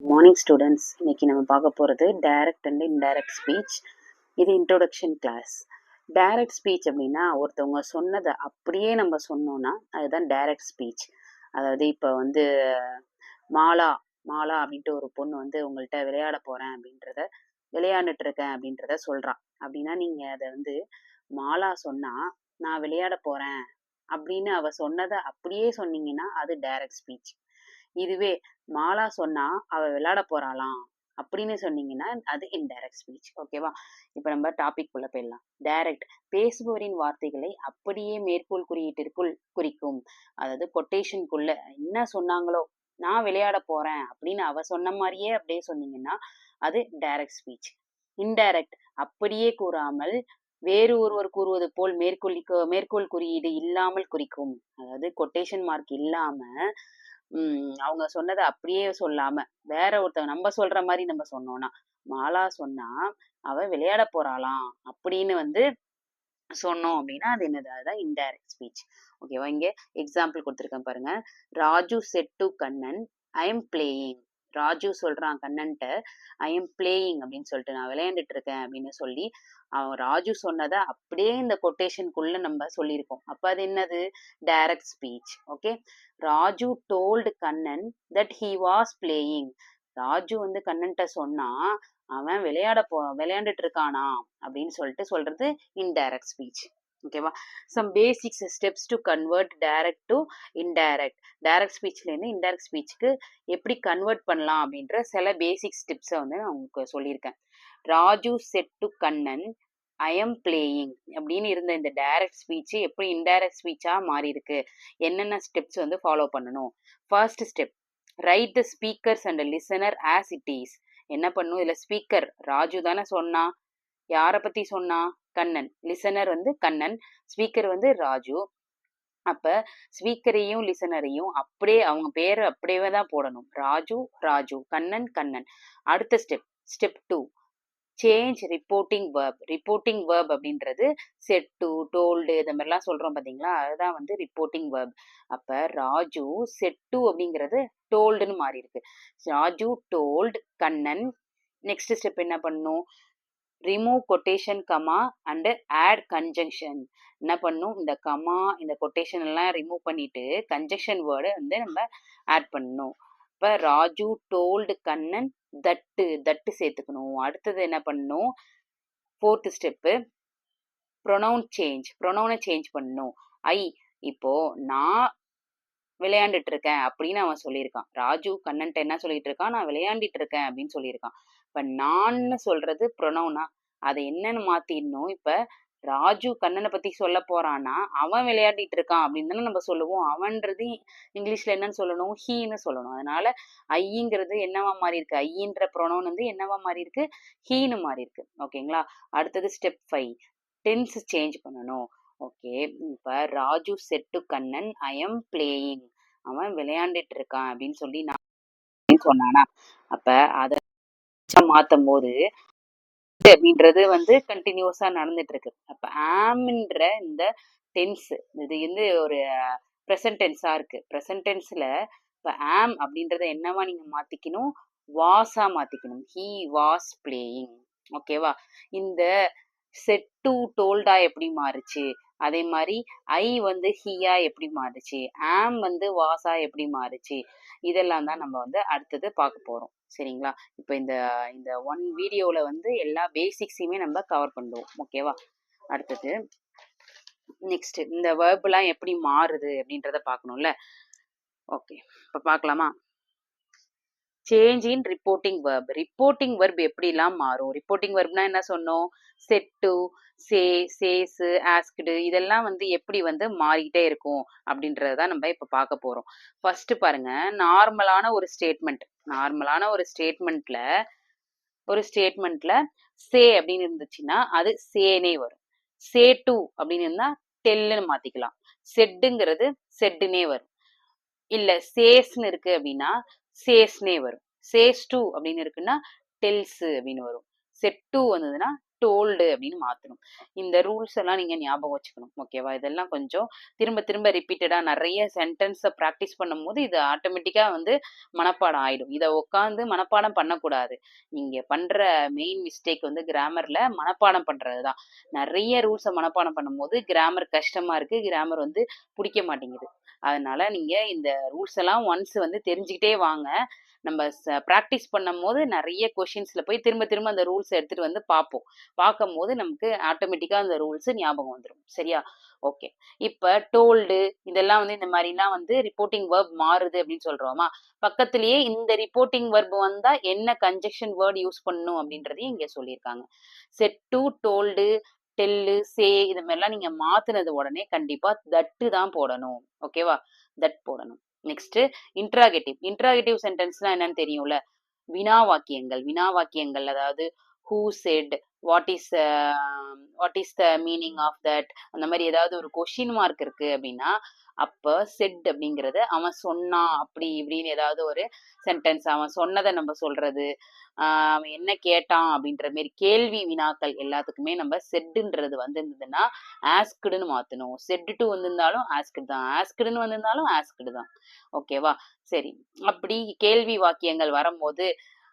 Morning students, இன்னைக்கு நம்ம பார்க்க போகிறது டைரக்ட் அண்ட் இன்டைரக்ட் ஸ்பீச். இது இன்ட்ரோடக்ஷன் கிளாஸ். டைரக்ட் ஸ்பீச் அப்படின்னா ஒருத்தவங்க சொன்னதை அப்படியே நம்ம சொன்னோம்னா அதுதான் டைரக்ட் ஸ்பீச். அதாவது இப்போ வந்து மாலா மாலா அப்படின்ட்டு ஒரு பொண்ணு வந்து உங்கள்கிட்ட விளையாட போகிறேன் அப்படின்றத விளையாண்டுட்டு இருக்கேன் அப்படின்றத சொல்கிறான். அப்படின்னா நீங்கள் அதை வந்து மாலா சொன்னால் நான் விளையாட போகிறேன் அப்படின்னு அவ சொன்னதை அப்படியே சொன்னீங்கன்னா அது டைரக்ட் ஸ்பீச். இதுவே மாலா சொன்னா அவ விளையாட போறாளாம் அப்படின்னு சொன்னீங்கன்னா அது இன்டைரக்ட் ஸ்பீச். ஓகேவா? இப்ப நம்ம டாபிக் குள்ள போயிடலாம். டைரக்ட், பேசுபவரின் வார்த்தைகளை அப்படியே மேற்கோள் குறியீட்டிற்குள் குறிக்கும். அதாவது கொட்டேஷனுக்குள்ள என்ன சொன்னாங்களோ, நான் விளையாட போறேன் அப்படின்னு அவ சொன்ன மாதிரியே அப்படியே சொன்னீங்கன்னா அது டைரக்ட் ஸ்பீச். இன்டைரக்ட், அப்படியே கூறாமல் வேறு ஒருவர் கூறுவது போல் மேற்கோள் குறியீடு இல்லாமல் குறிக்கும். அதாவது கொட்டேஷன் மார்க் இல்லாம அவங்க சொன்னதை அப்படியே சொல்லாம வேற ஒருத்தவங்க நம்ம சொல்ற மாதிரி நம்ம சொன்னோம்னா, மாலா சொன்னா அவ விளையாட போறாளாம் அப்படின்னு வந்து சொன்னோம் அப்படின்னா அது என்னது? அதுதான் இன்டைரக்ட் ஸ்பீச். ஓகேவா? இங்க எக்ஸாம்பிள் கொடுத்துருக்கேன் பாருங்க. Raju set to Kannan, I am playing. Raju சொல்றான் கண்ணன்ட்ட, ஐ எம் பிளேயிங் அப்படின்னு சொல்லிட்டு, நான் விளையாண்டுட்டு இருக்கேன் அப்படின்னு சொல்லி அவன் ராஜு சொன்னதை அப்படியே இந்த கொட்டேஷனுக்குள்ள நம்ம சொல்லியிருக்கோம். அப்ப அது என்னது? Direct speech. Okay. Raju told Kannan that he was playing. Raju வந்து கண்ணன்ட்ட சொன்னா அவன் விளையாண்டுட்டு இருக்கானா அப்படின்னு சொல்லிட்டு சொல்றது இன்டைரக்ட் ஸ்பீச். ஓகேவா? Some basics steps to convert direct to indirect. Direct ஸ்பீச்ல இருந்து இன்டைரக்ட் ஸ்பீச்சுக்கு எப்படி கன்வெர்ட் பண்ணலாம் அப்படின்ற சில பேசிக் ஸ்டெப்ஸை வந்து நான் உங்களுக்கு சொல்லியிருக்கேன். Raju set to Kannan, I am playing அப்படின்னு இருந்த இந்த டைரக்ட் ஸ்பீச் எப்படி இன்டைரக்ட் ஸ்பீச்சா மாறி இருக்கு, என்னென்ன ஸ்டெப்ஸ் வந்து ஃபாலோ பண்ணணும். First step, right the speakers and listener as it is. என்ன பண்ணும்? இதுல ஸ்பீக்கர் ராஜு தானே சொன்னா. யாரை பத்தி சொன்னா? கண்ணன். லிசனர் வந்து கண்ணன், ஸ்பீக்கர் வந்து ராஜு. அப்ப ஸ்பீக்கரையும் லிசனரையும் அப்படியே அவங்க பேரை அப்படியே தான் போடணும். ராஜு ராஜு, கண்ணன் கண்ணன். அடுத்த step 2, change reporting verb. Reporting verb அப்படின்றது செட் டு, டோல்டு இந்த மாதிரிலாம் சொல்றோம் பாத்தீங்களா, அதுதான் வந்து ரிப்போர்ட்டிங் வேர்ப். அப்ப ராஜு செட் டு அப்படிங்கிறது டோல்டுன்னு மாறி இருக்கு. Raju told Kannan. Next step என்ன பண்ணும்? Remove quotation comma and add conjunction. என்ன பண்ணும்? இந்த கமா இந்த கொட்டேஷன் எல்லாம் ரிமூவ் பண்ணிட்டு கன்ஜங்ஷன் வேர்டு வந்து நம்ம ஆட் பண்ணணும். இப்ப ராஜு டோல்டு கண்ணன் தட்டு சேர்த்துக்கணும். அடுத்தது என்ன பண்ணணும்? Fourth step, pronoun change. ப்ரொனவுனை சேஞ்ச் பண்ணணும். ஐ, இப்போ நான் விளையாண்டுட்டு இருக்கேன் அப்படின்னு அவன் சொல்லியிருக்கான். ராஜு கண்ணன்ட்ட என்ன சொல்லிட்டு இருக்கான்? நான் விளையாண்டிட்டு இருக்கேன் அப்படின்னு சொல்லியிருக்கான். இப்ப நான்னு சொல்றது ப்ரொனவுனா, அதை என்னன்னு மாத்திடணும். இப்ப ராஜு கண்ணனை பத்தி சொல்ல போறான்னா அவன் விளையாடிட்டு இருக்கான் அப்படின்னு தானே நம்ம சொல்லுவோம். அவன்றது இங்கிலீஷ்ல என்னன்னு சொல்லணும்? ஹீன்னு சொல்லணும். அதனால ஐங்கிறது என்னவா மாறி இருக்கு? ஐன்ற ப்ரொனவுன் வந்து என்னவா மாறி இருக்கு? ஹீன்னு மாறி இருக்கு. ஓகேங்களா? அடுத்தது ஸ்டெப் 5, டென்ஸ் சேஞ்ச் பண்ணணும். ஓகே. இப்ப Raju set to Kannan, I am playing. அவன் விளையாண்டுட்டு இருக்கான் அப்படின்னு சொல்லி நான் சொன்னானா, அப்ப அதை மாத்தும் போது அப்படின்றது வந்து கண்டினியூஸா நடந்துட்டு இருக்கு. அப்ப ஆம்ன்ற இந்த டென்ஸ் இது வந்து ஒரு ப்ரெசன்ட் டென்ஸா இருக்கு. ப்ரெசன்ட் டென்ஸ்ல இப்ப ஆம் அப்படின்றத என்னவா நீங்க மாத்திக்கணும்? வாஸா மாத்திக்கணும். He was playing. ஓகேவா? இந்த செட் டு டோல்டா எப்படி மாறுச்சு, அதே மாதிரி ஐ வந்து ஹியா எப்படி மாறுச்சு, ஆம் வந்து வாஸா எப்படி மாறுச்சு, இதெல்லாம் தான் நம்ம வந்து அடுத்தது பார்க்க போறோம். சரிங்களா? இப்போ இந்த இந்த ஒன் வீடியோல வந்து எல்லா பேசிக்ஸையுமே நம்ம கவர் பண்ணுவோம். ஓகேவா? அடுத்தது நெக்ஸ்ட் இந்த வேர்ப்லாம் எப்படி மாறுது அப்படின்றத பார்க்கணும்ல. ஓகே, இப்போ பார்க்கலாமா? Change in reporting verb. Reporting verb எப்படிலாம் மாறும்? ரிப்போர்ட்டிங் வேர்ப்னா என்ன சொன்னோம்? Said to, say, says, asked இதெல்லாம் வந்து எப்படி வந்து மாறிக்கிட்டே இருக்கும் அப்படின்றத நம்ம இப்போ பார்க்க போறோம். ஃபர்ஸ்ட் பாருங்க, நார்மலான ஒரு ஸ்டேட்மெண்ட். நார்மலான ஒரு ஸ்டேட்மெண்ட்ல சே அப்படின்னு இருந்துச்சுன்னா அது சேனே வரும். சே டு அப்படின்னு இருந்தா டெல்லுன்னு மாத்திக்கலாம். செட்டுங்கிறது செட்டுனே வரும். இல்ல சேஸ்ன்னு இருக்கு அப்படின்னா சேஸ்னே வரும். சேஸ் டூ அப்படின்னு இருக்குன்னா டெல்ஸ் அப்படின்னு வரும். செட் டூ வந்ததுன்னா டோல்டு அப்படின்னு மாத்தணும். இந்த ரூல்ஸ் எல்லாம் நீங்க ஞாபகம் வச்சுக்கணும். ஓகேவா? இதெல்லாம் கொஞ்சம் திரும்ப திரும்ப ரிப்பீட்டடா நிறைய சென்டென்ஸ பிராக்டிஸ் பண்ணும்போது இது ஆட்டோமேட்டிக்கா வந்து மனப்பாடம் ஆயிடும். இத உட்காந்து மனப்பாடம் பண்ணக்கூடாது. நீங்க பண்ற மெயின் மிஸ்டேக் வந்து கிராமர்ல மனப்பாடம் பண்றதுதான். நிறைய ரூல்ஸ மனப்பாடம் பண்ணும்போது கிராமர் கஷ்டமா இருக்கு. கிராமர் வந்து புடிக்க மாட்டேங்குது. அதனால நீங்க இந்த ரூல்ஸ் எல்லாம் ஒன்ஸ் வந்து தெரிஞ்சுக்கிட்டே வாங்க. நம்ம பிராக்டிஸ் பண்ணும்போது நிறைய கொஷின்ஸ்ல போய் திரும்ப திரும்ப அந்த ரூல்ஸ் எடுத்துட்டு வந்து பார்ப்போம். பார்க்கும்போது நமக்கு ஆட்டோமேட்டிக்கா அந்த ரூல்ஸ் ஞாபகம் வந்துரும். சரியா? ஓகே. இப்ப டோல்டு இதெல்லாம் வந்து இந்த மாரிலாம் வந்து ரிப்போர்ட்டிங் வெர்ப் மாறுது அப்படின்னு சொல்றோமா? பக்கத்திலேயே இந்த ரிப்போர்ட்டிங் வெர்ப் வந்தா என்ன கன்ஜங்ஷன் வேர்ட் யூஸ் பண்ணணும் அப்படின்றதையும் இங்க சொல்லியிருக்காங்க. செட் டு, டோல்டு, டெல்லு, சே இது மாதிரிலாம் நீங்க மாத்துனது உடனே கண்டிப்பா தட்டு தான் போடணும். ஓகேவா? தட் போடணும். Next interrogative. இன்ட்ராகேட்டிவ் சென்டென்ஸ்னா என்னன்னு தெரியும்ல? வினா வாக்கியங்கள். வினா வாக்கியங்கள் அதாவது who said, what is what is the meaning of that, அந்த மாதிரி ஏதாவது ஒரு கொஸ்டின் மார்க் இருக்கு அப்படின்னா அப்ப செட் அப்படிங்கிறது அவன் சொன்னான் அப்படி இப்படின்னு ஏதாவது ஒரு சென்டென்ஸ் அவன் சொன்னதை நம்ம சொல்றது, அவன் என்ன கேட்டான் அப்படின்ற மாதிரி கேள்வி வினாக்கள் எல்லாத்துக்குமே நம்ம செட்டுன்றது வந்திருந்ததுன்னா ஆஸ்க்டுன்னு மாத்தணும். செட் டு வந்திருந்தாலும் ஆஸ்க்டு தான், ஆஸ்க்டுன்னு வந்திருந்தாலும் ஆஸ்க்டு தான். ஓகேவா? சரி. அப்படி கேள்வி வாக்கியங்கள் வரும்போது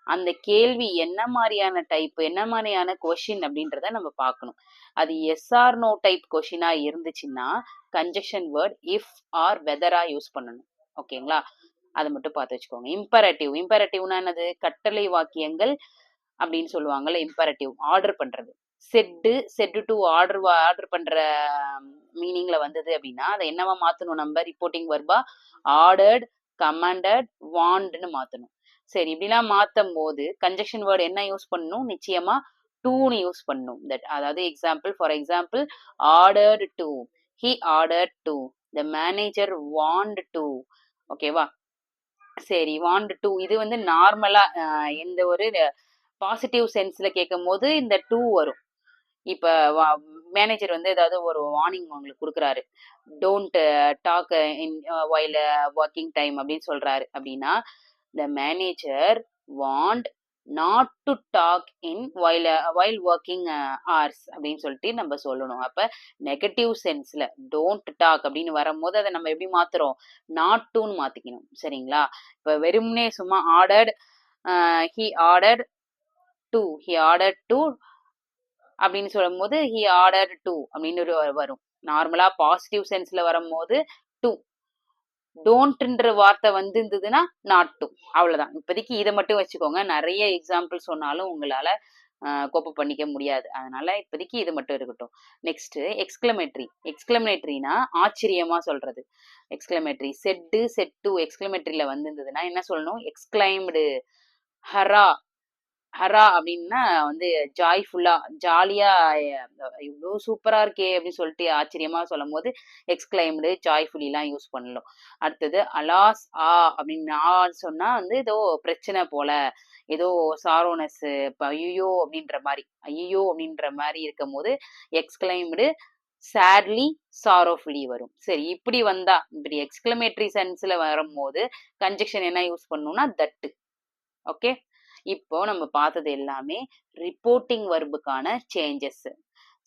அந்த கேள்வி என்ன மாதிரியான டைப், என்ன மாதிரியான கொஷின் அப்படின்றத நம்ம பார்க்கணும். அது எஸ் ஆர் நோ டைப் கொஷினா இருந்துச்சுன்னா கன்ஜெக்ஷன் வேர்ட் இஃப் ஆர் வெதரா யூஸ் பண்ணணும். ஓகேங்களா? அதை மட்டும் பார்த்து வச்சுக்கோங்க. இம்பரேட்டிவ். இம்பரேட்டிவ்னா என்னது? கட்டளை வாக்கியங்கள் அப்படின்னு சொல்லுவாங்கல்ல. இம்பரேட்டிவ் ஆர்டர் பண்றது. செட்டு டு ஆர்டர் பண்ற மீனிங்ல வந்தது அப்படின்னா அதை என்னவா மாத்தணும்? நம்ம ரிப்போர்ட்டிங் வர்பா ஆர்டர்ட், கமாண்டட், வாண்ட்னு மாத்தணும். சரி, இப்படிலாம் மாத்தும் போது கன்ஜெக்ஷன் வேர்டு என்ன யூஸ் பண்ணணும்? நிச்சயமா டூன்னு யூஸ் பண்ணணும். தட் அதாவது for example ordered to, he ordered to, the manager want to. ஓகேவா? சரி, வாண்ட் டு இது வந்து நார்மலா எந்த ஒரு பாசிட்டிவ் சென்ஸ்ல கேட்கும் போது இந்த டூ வரும். இப்ப மேனேஜர் வந்து ஏதாவது ஒரு வார்னிங் உங்களுக்கு கொடுக்குறாரு. Don't talk in while working time அப்படின்னு சொல்றாரு அப்படின்னா the manager want not to talk in while working hours அப்படின்னு சொல்லிட்டு நம்ம சொல்லணும். அப்ப நெகட்டிவ் சென்ஸ்ல டோன்ட் டாக் அப்படின்னு வரும்போது அதை நம்ம எப்படி மாத்துறோம்? நாட் டுன்னு மாத்திக்கணும். சரிங்களா? இப்ப வெறும்னே சும்மா ordered, he ordered to, he ordered to அப்படின்னு சொல்லும்போது ஹி ஆர்டர் டு அப்படின்னு வரும். நார்மலா பாசிட்டிவ் சென்ஸ்ல வரும்போது டு. டோன்ட்ன்ற வார்த்தை வந்து இருந்ததுன்னா நாட் டு. அவ்வளவுதான். இப்போதைக்கு இதை மட்டும் வச்சுக்கோங்க. நிறைய எக்ஸாம்பிள் சொன்னாலும் உங்களால கோப்ப பண்ணிக்க முடியாது. அதனால இப்போதைக்கு இது மட்டும் இருக்கட்டும். Next exclamatory. எக்ஸ்கிளமேட்டரினா ஆச்சரியமா சொல்றது. எக்ஸ்கிளமேட்டரி செட்டு, செட் டு எக்ஸ்கிளமேட்டரியில வந்திருந்ததுன்னா என்ன சொல்லணும்? எக்ஸ்கிளைம்டு, ஹரா. ஹரா அப்படின்னா வந்து ஜாய்ஃபுல்லா, ஜாலியா, இவ்வளோ சூப்பரா இருக்கே அப்படின்னு சொல்லிட்டு ஆச்சரியமா சொல்லும் போது எக்ஸ்கிளைம்டு, ஜாய்ஃபுல்லாம் யூஸ் பண்ணலாம். அடுத்தது அலாஸ் ஆ அப்படின்னு சொன்னா வந்து ஏதோ பிரச்சனை போல, ஏதோ சாரோனஸ், இப்போ ஐயோ அப்படின்ற மாதிரி, ஐயோ அப்படின்ற மாதிரி இருக்கும் போது எக்ஸ்கிளைம்டு, சேட்லி, சாரோஃபுல்லி வரும். சரி, இப்படி வந்தா இப்படி எக்ஸ்கிளமேட்டரி சென்ஸ்ல வரும்போது கன்ஜெக்ஷன் என்ன யூஸ் பண்ணணும்னா தட்டு. ஓகே. இப்போ நம்ம பார்த்தது எல்லாமே ரிப்போர்ட்டிங் வர்புக்கான changes.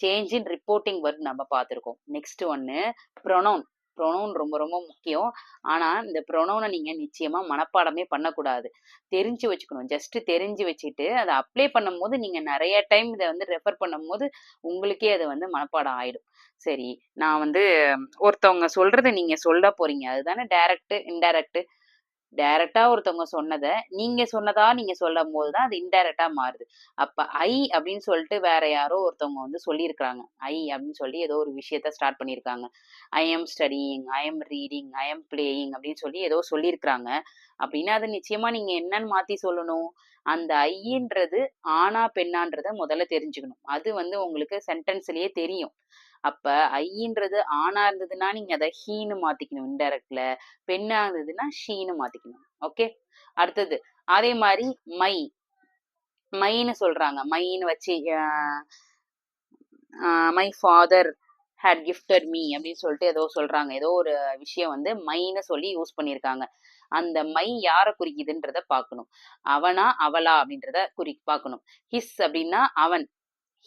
Change in reporting verb நம்ம பார்த்துருக்கோம். நெக்ஸ்ட் ஒன்னு ப்ரொனவுன். ப்ரொனவுன் ரொம்ப ரொம்ப முக்கியம். ஆனா இந்த ப்ரொனவுனை நீங்க நிச்சயமா மனப்பாடமே பண்ணக்கூடாது. தெரிஞ்சு வச்சுக்கணும். ஜஸ்ட் தெரிஞ்சு வச்சுட்டு அதை அப்ளை பண்ணும்போது நீங்க நிறைய டைம் இதை வந்து ரெஃபர் பண்ணும்போது உங்களுக்கே அது வந்து மனப்பாடம் ஆயிடும். சரி, நான் வந்து ஒருத்தவங்க சொல்றதை நீங்க சொல்ல போறீங்க. அதுதானே டைரக்ட் இன்டைரக்ட். டைரக்டா ஒருத்தவங்க சொன்னத நீங்க சொன்னதா நீங்க சொல்லும்போது தான் அது இன்டைரக்டா மாறுது. அப்ப ஐ அப்படின்னு சொல்லிட்டு வேற யாரோ ஒருத்தவங்க வந்து சொல்லியிருக்காங்க. ஐ அப்படின்னு சொல்லி ஏதோ ஒரு விஷயத்த ஸ்டார்ட் பண்ணியிருக்காங்க. I am studying, I am reading, I am playing அப்படின்னு சொல்லி ஏதோ சொல்லியிருக்காங்க. அப்படின்னா அது நிச்சயமா நீங்க என்னன்னு மாத்தி சொல்லணும்? அந்த ஐன்றது ஆணா பெண்ணான்றத முதல்ல தெரிஞ்சுக்கணும். அது வந்து உங்களுக்கு சென்டென்ஸ்லயே தெரியும். அப்ப ஐன்றது ஆணா இருந்ததுன்னா நீங்க அதை ஹீன்னு மாத்திக்கணும் இன்டைரக்ட்ல. பெண்ணா இருந்ததுன்னா ஷீன்னு மாத்திக்கணும். ஓகே. அடுத்தது அதே மாதிரி மை. மைன்னு சொல்றாங்க. மைன்னு வச்சு my father had gifted me அப்படின்னு சொல்லிட்டு ஏதோ சொல்றாங்க. ஏதோ ஒரு விஷயம் வந்து மைன்னு சொல்லி யூஸ் பண்ணியிருக்காங்க. அந்த மை யாரை குறிக்குதுன்றத பார்க்கணும். அவனா அவளா அப்படின்றத பார்க்கணும். ஹிஸ் அப்படின்னா அவன்,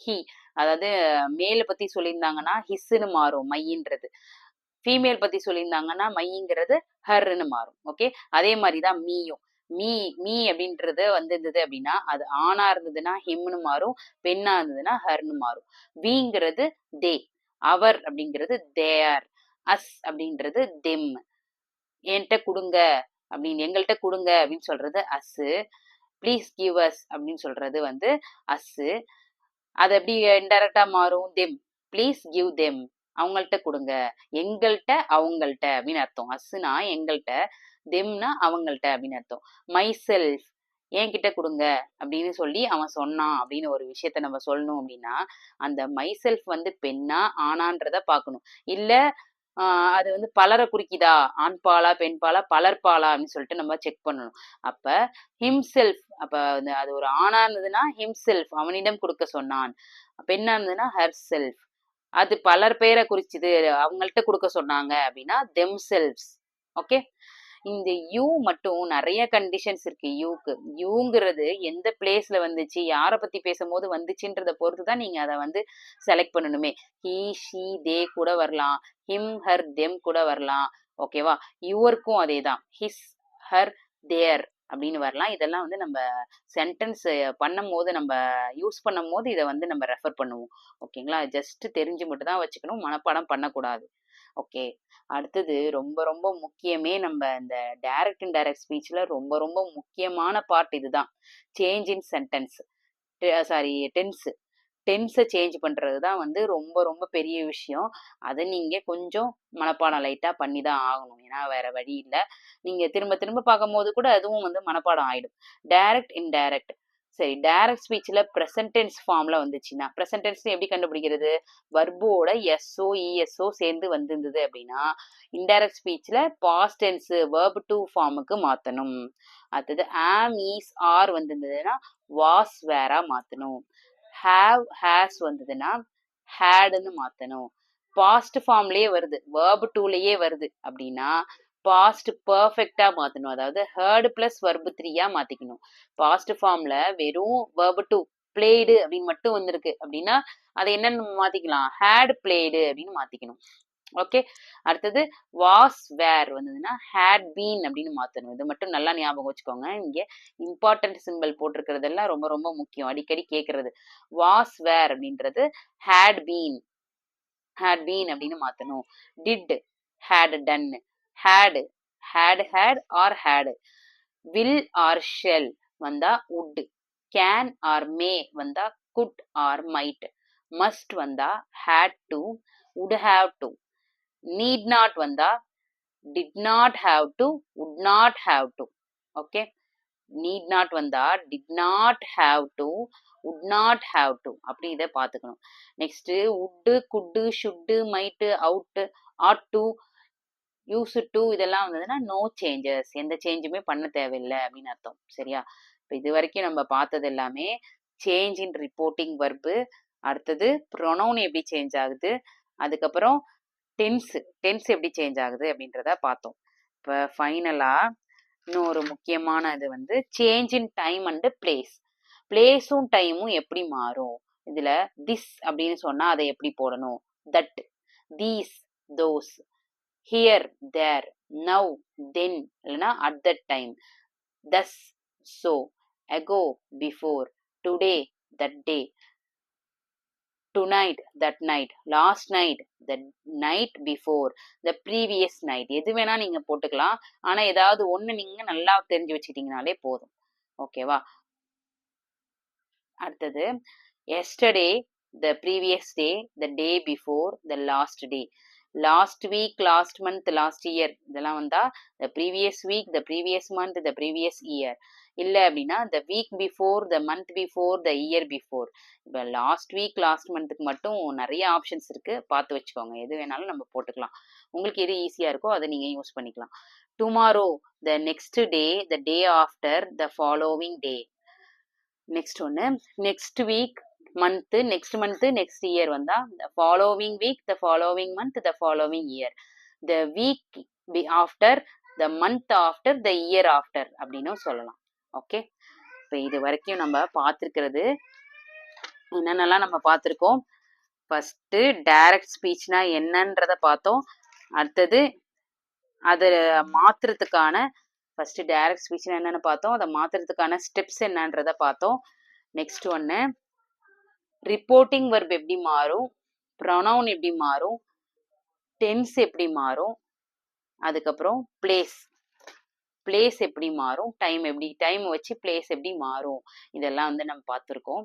ஹி. அதாவது மேல பத்தி சொல்லியிருந்தாங்கன்னா ஹிஸ்ன்னு மாறும் மையின்றது. ஃபீமேல் பத்தி சொல்லியிருந்தாங்கன்னா மைங்கிறது ஹர்ன்னு மாறும். ஓகே. அதே மாதிரிதான் மீயும். மீ மீ அப்படின்றது இருந்தது அப்படின்னா அது ஆணா இருந்ததுன்னா ஹிம்னு மாறும், பெண்ணா இருந்ததுன்னா ஹர்ன்னு மாறும். வீங்கிறது தே, அவர் அப்படிங்கிறது தேர், அஸ் அப்படின்றது தெம். என்கிட்ட கொடுங்க அப்படின்னு, எங்கள்கிட்ட கொடுங்க அப்படின்னு சொல்றது அஸ். ப்ளீஸ் கிவ் அஸ் அப்படின்னு சொல்றது அஸ். அது எப்படி இன்டைரக்டா மாறும்? தெம். Please give them. அவங்கள்ட்ட கொடுங்க. எங்கள்கிட்ட அவங்கள்ட்ட அப்படின்னு அர்த்தம். அஸ்னா எங்கள்கிட்ட, தெம்னா அவங்கள்ட்ட அப்படின்னு அர்த்தம். மை செல்ஃப், என்கிட்ட கொடுங்க அப்படின்னு சொல்லி அவன் சொன்னான் அப்படின்னு ஒரு விஷயத்த நம்ம சொல்லணும் அப்படின்னா அந்த மை செல்ஃப் பெண்ணா ஆணான்றத பார்க்கணும். இல்ல அது பலரை குறிக்குதா, ஆண் பாலா பெண் பாலா பலர் பாலா அப்படின்னு சொல்லிட்டு நம்ம செக் பண்ணணும். அப்ப ஹிம்செல்ஃப், அப்ப அது ஒரு ஆணா இருந்ததுன்னா ஹிம்செல்ஃப் அவனிடம் கொடுக்க சொன்னான், பெண்ணா இருந்ததுன்னா ஹர் செல்ஃப். அது பலர் பேரை குறிச்சுது, அவங்கள்ட்ட கொடுக்க சொன்னாங்க அப்படின்னா தெம் செல்ஃப்ஸ். ஓகே. இந்த யூ மட்டும் நிறைய கண்டிஷன்ஸ் இருக்கு. யூக்கு யூங்கிறது எந்த பிளேஸ்ல வந்துச்சு, யாரை பத்தி பேசும்போது வந்துச்சுன்றத பொறுத்து தான் நீங்க அதை செலக்ட் பண்ணணுமே. ஹி ஷி தே கூட வரலாம், ஹிம் ஹர் தெம் கூட வரலாம். ஓகேவா. யுவருக்கும் அதே தான், ஹிஸ் ஹர் தேர் அப்படின்னு வரலாம். இதெல்லாம் நம்ம சென்டென்ஸ் பண்ணும் போது, நம்ம யூஸ் பண்ணும் போது இதை நம்ம ரெஃபர் பண்ணுவோம். ஓகேங்களா. ஜஸ்ட் தெரிஞ்சு மட்டும் தான் வச்சுக்கணும், மனப்பாடம் பண்ணக்கூடாது. ஓகே. அடுத்தது ரொம்ப ரொம்ப முக்கியமே, நம்ம இந்த டைரக்ட் இன்டைரக்ட் ஸ்பீச்ல ரொம்ப ரொம்ப முக்கியமான பார்ட் இதுதான். Change in sentence, sorry tense. டென்ஸை சேஞ்ச் பண்றது தான் ரொம்ப ரொம்ப பெரிய விஷயம். அதை நீங்க கொஞ்சம் மனப்பாடம் லைட்டா பண்ணி தான் ஆகணும். ஏன்னா வேற வழி இல்லை. நீங்க திரும்ப திரும்ப பார்க்கும்போது கூட அதுவும் மனப்பாடம் ஆயிடும். Direct indirect. சரி, டைரக்ட் ஸ்பீச்ல ப்ரெசன்ட் டென்ஸ் ஃபார்ம்ல வந்துச்சுன்னா, ப்ரெசன்ட் டென்ஸ் எப்படி கண்டுபிடிக்கிறது? வர்போட எஸ்ஓ இஎஸ்ஓ சேர்ந்து வந்திருந்தது அப்படின்னா இன்டைரக்ட் ஸ்பீச்ல பாஸ்ட் டென்ஸ் verb டு ஃபார்முக்கு மாத்தணும். அடுத்தது ஆம் ஈஸ் ஆர் வந்திருந்ததுன்னா வாஸ் வேரா மாத்தணும். ஹாவ் ஹேஸ் வந்ததுன்னா ஹேடுன்னு மாத்தணும். பாஸ்ட் ஃபார்ம்லயே வருது, verb டூலயே வருது அப்படின்னா பாஸ்ட் பெர்ஃபெக்டா மாத்தணும். அதாவது ஹர்டு பிளஸ் verb 3 மாத்திக்கணும். பாஸ்ட் ஃபார்ம்ல வெறும் verb டூ பிளேடு அப்படின்னு மட்டும் வந்திருக்கு அப்படின்னா அதை என்னன்னு மாத்திக்கலாம், ஹேட் பிளேடு அப்படின்னு மாத்திக்கணும். ஓகே. அடுத்தது வாஸ் வேர் வந்ததுன்னா ஹேட் பீன் அப்படின்னு மாத்தணும். இது மட்டும் நல்லா ஞாபகம் வச்சுக்கோங்க. இங்க இம்பார்ட்டன்ட் சிம்பிள் போட்டிருக்கிறதெல்லாம் ரொம்ப ரொம்ப முக்கியம், அடிக்கடி கேட்கறது. வாஸ் வேர் அப்படின்றது ஹேட் பீன், ஹேட் பீன் அப்படின்னு மாத்தணும். Did had done, had had or had. Will or shall வந்தா would, கேன் ஆர் மே வந்தா could ஆர் might, must வந்தா had to, would have to, need not வந்தா did not have to, would not have to. Okay. need not வந்தா did not have to, would not have to. அப்படி இதை பார்த்துக்கணும். Next would, could, should, might, out, ought to, used to இதெல்லாம் வந்ததுன்னா no changes, எந்த சேஞ்சுமே பண்ண தேவையில்லை அப்படின்னு அர்த்தம். சரியா. இப்போ இது வரைக்கும் நம்ம பார்த்தது எல்லாமே சேஞ்ச் இன் ரிப்போர்ட்டிங் வர்பு. அடுத்தது ப்ரொனவுன் எப்படி சேஞ்ச் ஆகுது, அதுக்கப்புறம் டென்ஸ் எப்படி சேஞ்ச் ஆகுது அப்படின்றத பார்த்தோம். இப்போ ஃபைனலா இன்னொரு முக்கியமான இது change in time and place. பிளேஸும் டைமும் எப்படி மாறும், இதுல திஸ் அப்படின்னு சொன்னா அதை எப்படி போடணும், that, these, those, here, there, now, then இல்லைன்னா at that time, thus, so, ago, before, today, that day, tonight, that night, last night, the night before, the previous night. எது வேணா நீங்க போட்டுக்கலாம். ஆனா ஏதாவது ஒண்ணு நீங்க நல்லா தெரிஞ்சு வச்சுக்கிட்டீங்கனாலே போதும். ஓகேவா. அடுத்தது yesterday, the previous day, the day before, the last day, last week, last month, last year இதெல்லாம் வந்தா the previous week, the previous month, the previous year. இல்ல அப்படின்னா the week before, the month before, the year before. இப்போ last week last மந்த்துக்கு மட்டும் நிறைய options இருக்கு, பார்த்து வச்சுக்கோங்க. எது வேணாலும் நம்ம போட்டுக்கலாம். உங்களுக்கு எது ஈஸியா இருக்கோ அதை நீங்க யூஸ் பண்ணிக்கலாம். Tomorrow, the next day, the day after, the following day. Next ஒன்று next week, month, next month, next year வந்தா the following week, the following month, the following year, the week after, the month after, the year after அப்படின்னு சொல்லலாம். Okay. இப்போ இது வரைக்கும் நம்ம பார்த்துருக்கிறது என்னென்னலாம் நம்ம பார்த்துருக்கோம். ஃபஸ்ட்டு டைரக்ட் ஸ்பீச்னா என்னன்றத பார்த்தோம். அடுத்தது அத மாத்துறதுக்கான ஃபஸ்ட்டு டைரக்ட் ஸ்பீச்னா என்னன்னு பார்த்தோம். அத மாத்துறதுக்கான ஸ்டெப்ஸ் என்னன்றத பார்த்தோம். நெக்ஸ்ட் ஒண்ணு ரிப்போர்ட்டிங் வெர்ப் எப்படி மாறும்? ப்ரொனவுன் எப்படி மாறும்? டென்ஸ் எப்படி மாறும்? அதுக்கப்புறம் பிளேஸ் எப்படி மாறும்? டைம் வச்சு பிளேஸ் எப்படி மாறும்? இதெல்லாம் வந்து நம்ம பார்த்துருக்கோம்.